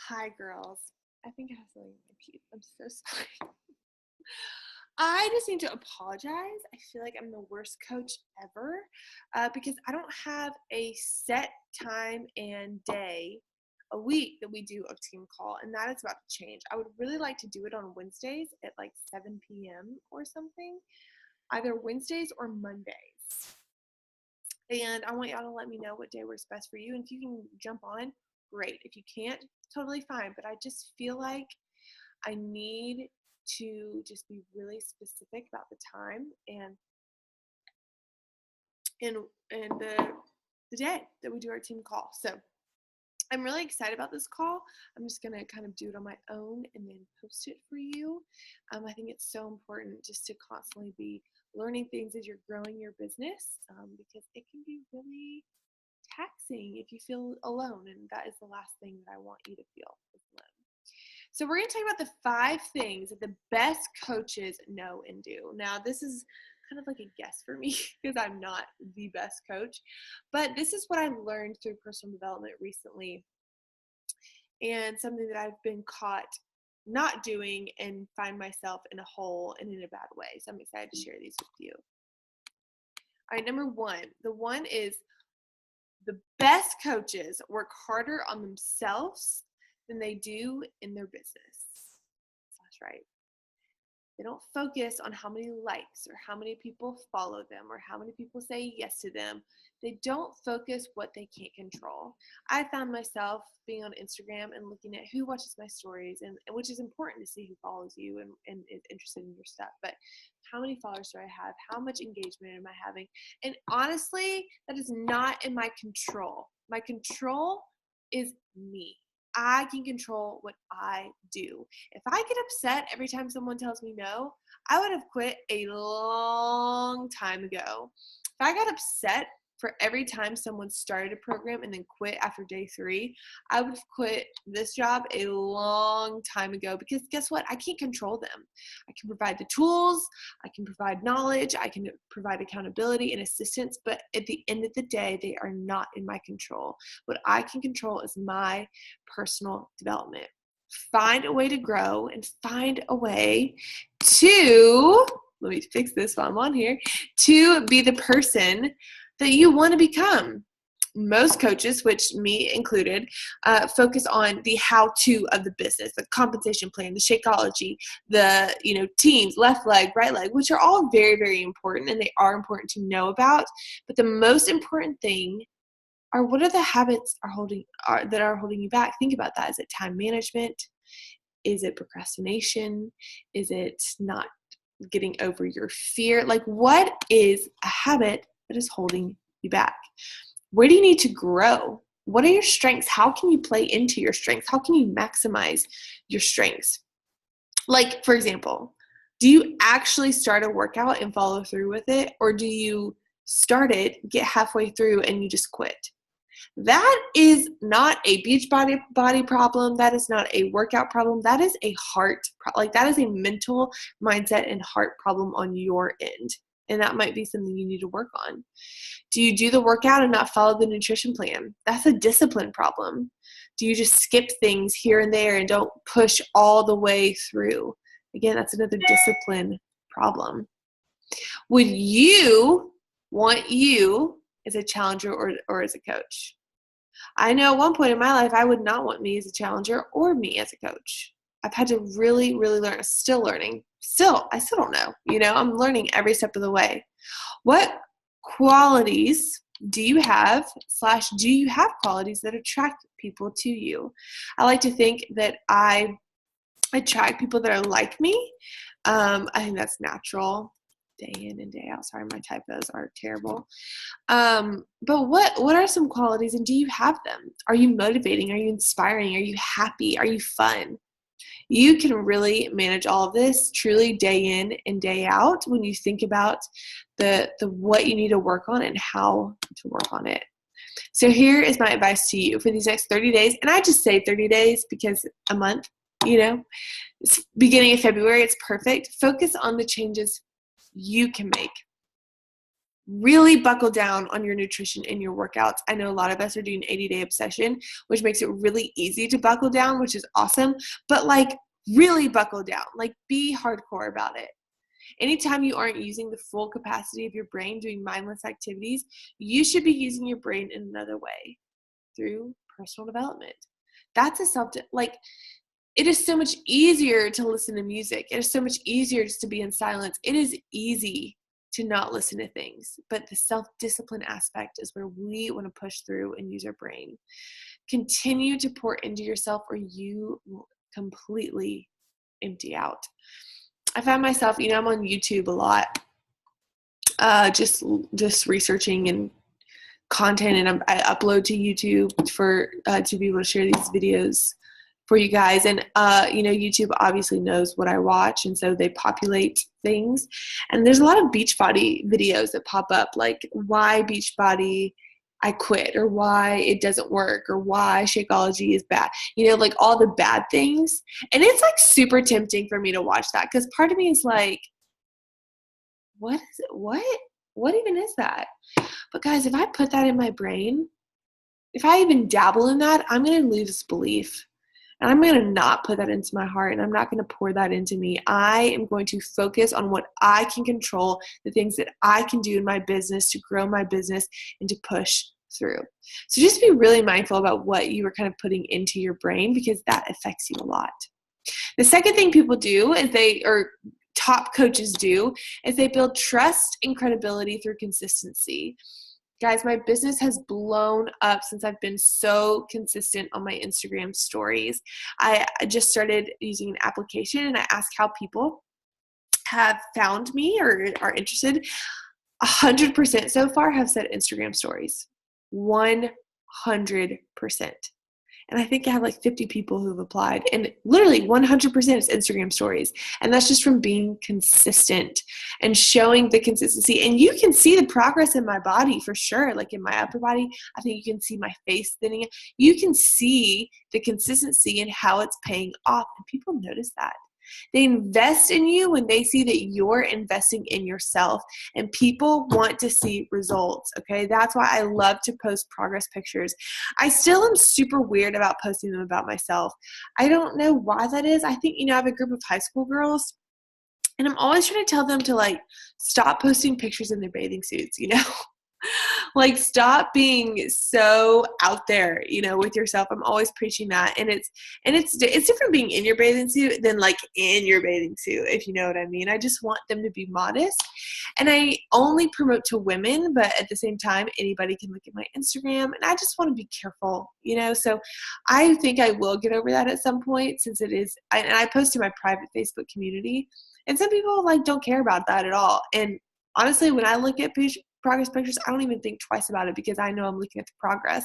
Hi, girls. I think I have something in my teeth. I'm so sorry. I just need to apologize. I feel like I'm the worst coach ever because I don't have a set time and day a week that we do a team call, and that is about to change. I would really like to do it on Wednesdays at like 7 p.m. or something, either Wednesdays or Mondays. And I want y'all to let me know what day works best for you. And if you can jump on, great. If you can't, totally fine. But I just feel like I need to just be really specific about the time and the day that we do our team call. So I'm really excited about this call. I'm just going to kind of do it on my own and then post it for you. I think it's so important just to constantly be learning things as you're growing your business because it can be really taxing if you feel alone, and that is the last thing that I want you to feel is alone. So we're going to talk about the 5 things that the best coaches know and do. Now, this is kind of like a guess for me because I'm not the best coach, but this is what I learned through personal development recently and something that I've been caught not doing and find myself in a hole and in a bad way. So I'm excited to share these with you. All right, number 1. The one is the best coaches work harder on themselves than they do in their business. That's right. They don't focus on how many likes or how many people follow them or how many people say yes to them. They don't focus what they can't control. I found myself being on Instagram and looking at who watches my stories, and which is important to see who follows you and is interested in your stuff. But how many followers do I have? How much engagement am I having? And honestly, that is not in my control. My control is me. I can control what I do. If I get upset every time someone tells me no, I would have quit a long time ago. If I got upset for every time someone started a program and then quit after day 3, I would have quit this job a long time ago because guess what? I can't control them. I can provide the tools, I can provide knowledge, I can provide accountability and assistance, but at the end of the day, they are not in my control. What I can control is my personal development. Find a way to grow and find a way to, let me fix this while I'm on here, to be the person that you want to become. Most coaches, which me included, focus on the how-to of the business, the compensation plan, the Shakeology, the teams, left leg, right leg, which are all very, very important, and they are important to know about. But the most important thing are what are the habits that are holding you back. Think about that. Is it time management? Is it procrastination? Is it not getting over your fear? Like, what is a habit that is holding you back? Where do you need to grow? What are your strengths? How can you play into your strengths? How can you maximize your strengths? Like, for example, do you actually start a workout and follow through with it? Or do you start it, get halfway through, and you just quit? That is not a beach body problem. That is not a workout problem. That is a that is a mental mindset and heart problem on your end. And that might be something you need to work on. Do you do the workout and not follow the nutrition plan? That's a discipline problem. Do you just skip things here and there and don't push all the way through? Again, that's another discipline problem. Would you want you as a challenger or as a coach? I know at one point in my life, I would not want me as a challenger or me as a coach. I've had to really, really learn. Still learning. I still don't know. I'm learning every step of the way. What qualities do you have qualities that attract people to you? I like to think that I attract people that are like me. I think that's natural. Day in and day out. Sorry, my typos are terrible. But what are some qualities, and do you have them? Are you motivating? Are you inspiring? Are you happy? Are you fun? You can really manage all of this truly day in and day out when you think about the what you need to work on and how to work on it. So here is my advice to you for these next 30 days. And I just say 30 days because a month, it's beginning of February, it's perfect. Focus on the changes you can make. really buckle down on your nutrition and your workouts. I know a lot of us are doing 80-day obsession, which makes it really easy to buckle down, which is awesome. But like really buckle down, like be hardcore about it. Anytime you aren't using the full capacity of your brain doing mindless activities, you should be using your brain in another way through personal development. That's like, it is so much easier to listen to music. It is so much easier just to be in silence. It is easy to not listen to things, but the self-discipline aspect is where we want to push through and use our brain. Continue to pour into yourself or you will completely empty out. I find myself, I'm on YouTube a lot, just researching and content, and I upload to YouTube for to be able to share these videos for you guys. And YouTube obviously knows what I watch, and so they populate things. And there's a lot of Beachbody videos that pop up, like why Beachbody I quit, or why it doesn't work, or why Shakeology is bad, like all the bad things. And it's like super tempting for me to watch that, because part of me is like, what is it? What even is that? But guys, if I put that in my brain, if I even dabble in that, I'm going to lose belief. And I'm going to not put that into my heart, and I'm not going to pour that into me. I am going to focus on what I can control, the things that I can do in my business to grow my business and to push through. So just be really mindful about what you are kind of putting into your brain, because that affects you a lot. The second thing people do or top coaches do is they build trust and credibility through consistency. Guys, my business has blown up since I've been so consistent on my Instagram stories. I just started using an application, and I ask how people have found me or are interested. 100% so far have said Instagram stories. 100%. And I think I have like 50 people who've applied, and literally 100% is Instagram stories. And that's just from being consistent and showing the consistency. And you can see the progress in my body for sure. Like in my upper body, I think you can see my face thinning. You can see the consistency and how it's paying off. And people notice that. They invest in you when they see that you're investing in yourself, and people want to see results. Okay. That's why I love to post progress pictures. I still am super weird about posting them about myself. I don't know why that is. I think, I have a group of high school girls, and I'm always trying to tell them to like stop posting pictures in their bathing suits, like stop being so out there, with yourself. I'm always preaching that. And it's different being in your bathing suit than like in your bathing suit, if you know what I mean. I just want them to be modest, and I only promote to women, but at the same time, anybody can look at my Instagram, and I just want to be careful, so I think I will get over that at some point, since it is, and I post to my private Facebook community, and some people like don't care about that at all. And honestly, when I look at progress pictures, I don't even think twice about it, because I know I'm looking at the progress.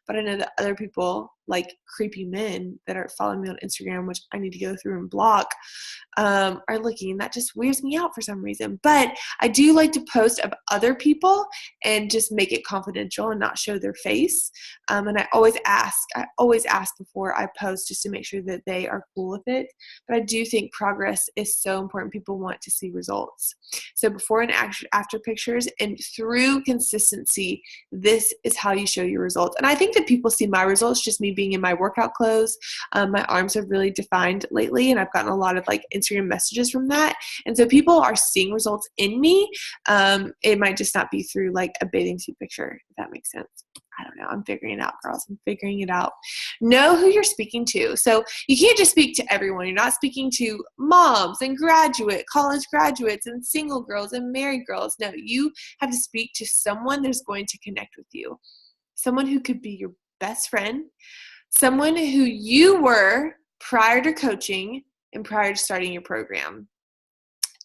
But I know that other people, like creepy men that are following me on Instagram, which I need to go through and block, are looking, and that just weirds me out for some reason. But I do like to post of other people and just make it confidential and not show their face. And I always ask before I post, just to make sure that they are cool with it. But I do think progress is so important. People want to see results. So before and after pictures, and through consistency, this is how you show your results. And I think that people see my results just me being in my workout clothes. My arms have really defined lately, and I've gotten a lot of like Instagram messages from that. And so people are seeing results in me. It might just not be through like a bathing suit picture, if that makes sense. I don't know. I'm figuring it out, girls. I'm figuring it out. Know who you're speaking to. So you can't just speak to everyone. You're not speaking to moms and college graduates and single girls and married girls. No, you have to speak to someone that's going to connect with you. Someone who could be your best friend. Someone who you were prior to coaching and prior to starting your program.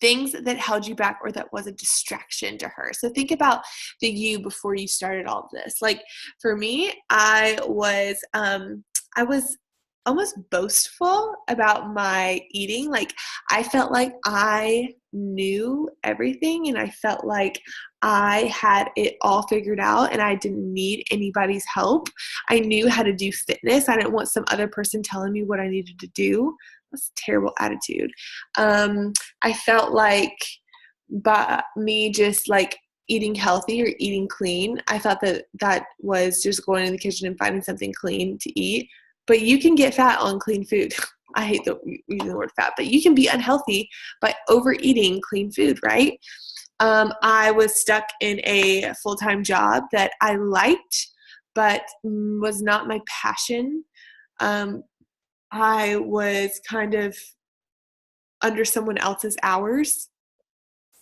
Things that held you back or that was a distraction to her. So think about the you before you started all of this. Like for me, I was almost boastful about my eating. Like I felt like I knew everything, and I felt like I had it all figured out and I didn't need anybody's help. I knew how to do fitness. I didn't want some other person telling me what I needed to do. That's a terrible attitude. I felt like by me just like eating healthy or eating clean. I thought that was just going in the kitchen and finding something clean to eat. But you can get fat on clean food. I hate using the word fat, but you can be unhealthy by overeating clean food, right? I was stuck in a full-time job that I liked, but was not my passion. I was kind of under someone else's hours.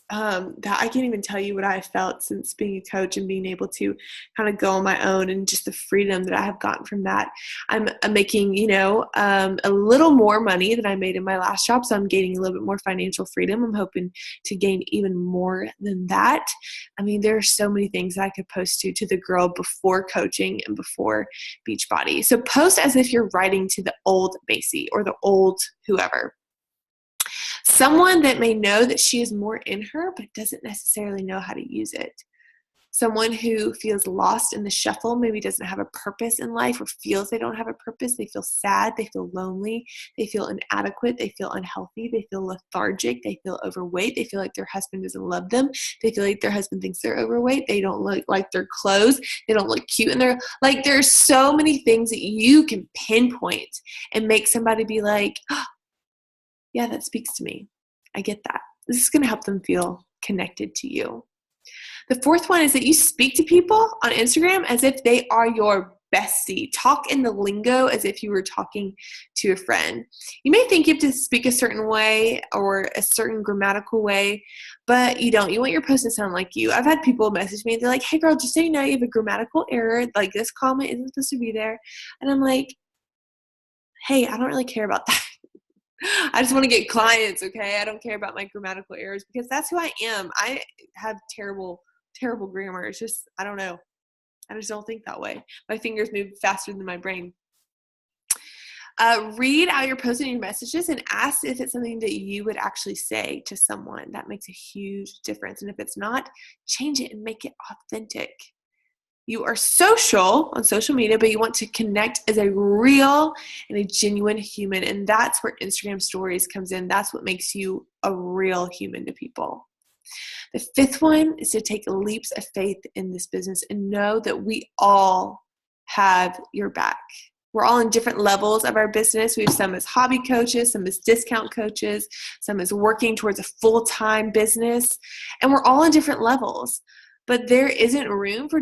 That I can't even tell you what I felt since being a coach and being able to kind of go on my own, and just the freedom that I have gotten from that. I'm making, a little more money than I made in my last job, so I'm gaining a little bit more financial freedom. I'm hoping to gain even more than that. I mean, there are so many things that I could post to the girl before coaching and before Beachbody. So post as if you're writing to the old Macy or the old whoever. Someone that may know that she is more in her, but doesn't necessarily know how to use it. Someone who feels lost in the shuffle, maybe doesn't have a purpose in life or feels they don't have a purpose. They feel sad. They feel lonely. They feel inadequate. They feel unhealthy. They feel lethargic. They feel overweight. They feel like their husband doesn't love them. They feel like their husband thinks they're overweight. They don't look like their clothes. They don't look cute. And they're like, there's so many things that you can pinpoint and make somebody be like, oh, yeah, that speaks to me. I get that. This is going to help them feel connected to you. The fourth one is that you speak to people on Instagram as if they are your bestie. Talk in the lingo as if you were talking to a friend. You may think you have to speak a certain way or a certain grammatical way, but you don't. You want your post to sound like you. I've had people message me and they're like, hey girl, just so you know, you have a grammatical error. Like this comment isn't supposed to be there. And I'm like, hey, I don't really care about that. I just want to get clients, okay? I don't care about my grammatical errors because that's who I am. I have terrible grammar. It's just, I don't know. I just don't think that way. My fingers move faster than my brain. Read out your posts and your messages and ask if it's something that you would actually say to someone. That makes a huge difference. And if it's not, change it and make it authentic. You are social on social media, but you want to connect as a real and a genuine human. And that's where Instagram stories comes in. That's what makes you a real human to people. The fifth one is to take leaps of faith in this business and know that we all have your back. We're all in different levels of our business. We have some as hobby coaches, some as discount coaches, some as working towards a full-time business, and we're all in different levels. But there isn't room for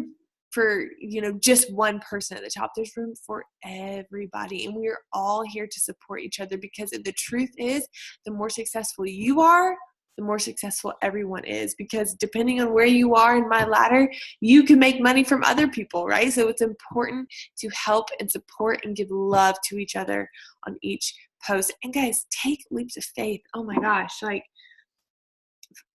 just one person at the top. There's room for everybody, and we're all here to support each other, because the truth is, the more successful you are, the more successful everyone is, because depending on where you are in my ladder, you can make money from other people, right? So it's important to help and support and give love to each other on each post. And guys, take leaps of faith. Oh my gosh,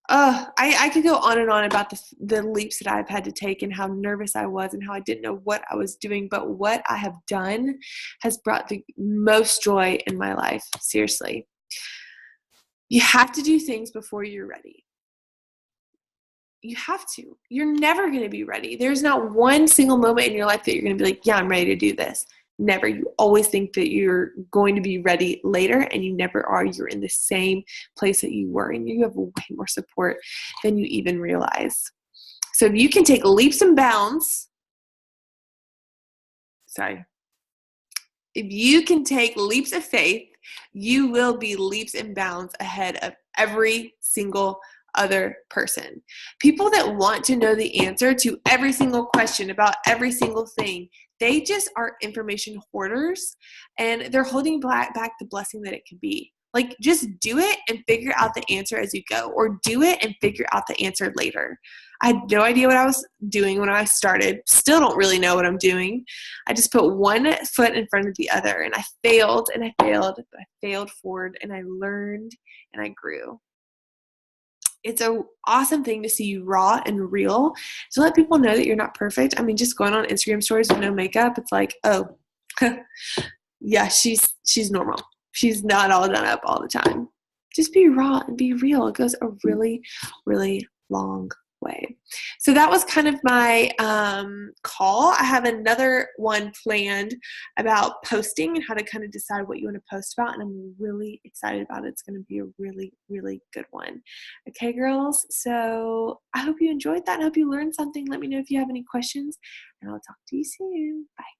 I could go on and on about the leaps that I've had to take and how nervous I was and how I didn't know what I was doing, but what I have done has brought the most joy in my life. Seriously. You have to do things before you're ready. You have to. You're never going to be ready. There's not one single moment in your life that you're going to be like, yeah, I'm ready to do this. Never. You always think that you're going to be ready later, and you never are. You're in the same place that you were, and you have way more support than you even realize. So if you can take leaps and bounds, if you can take leaps of faith, you will be leaps and bounds ahead of every single other person. People that want to know the answer to every single question about every single thing, they just are information hoarders, and they're holding back the blessing that it could be. Like, just do it and figure out the answer as you go, or do it and figure out the answer later. I had no idea what I was doing when I started. Still don't really know what I'm doing. I just put one foot in front of the other, and I failed and I failed, but I failed forward, and I learned and I grew. It's an awesome thing to see you raw and real, to let people know that you're not perfect. I mean, just going on Instagram stories with no makeup, it's like, oh, yeah, she's normal. She's not all done up all the time. Just be raw and be real. It goes a really, really long way. So that was kind of my call. I have another one planned about posting and how to kind of decide what you want to post about, and I'm really excited about it. It's going to be a really, really good one. Okay, girls? So I hope you enjoyed that and I hope you learned something. Let me know if you have any questions, and I'll talk to you soon. Bye.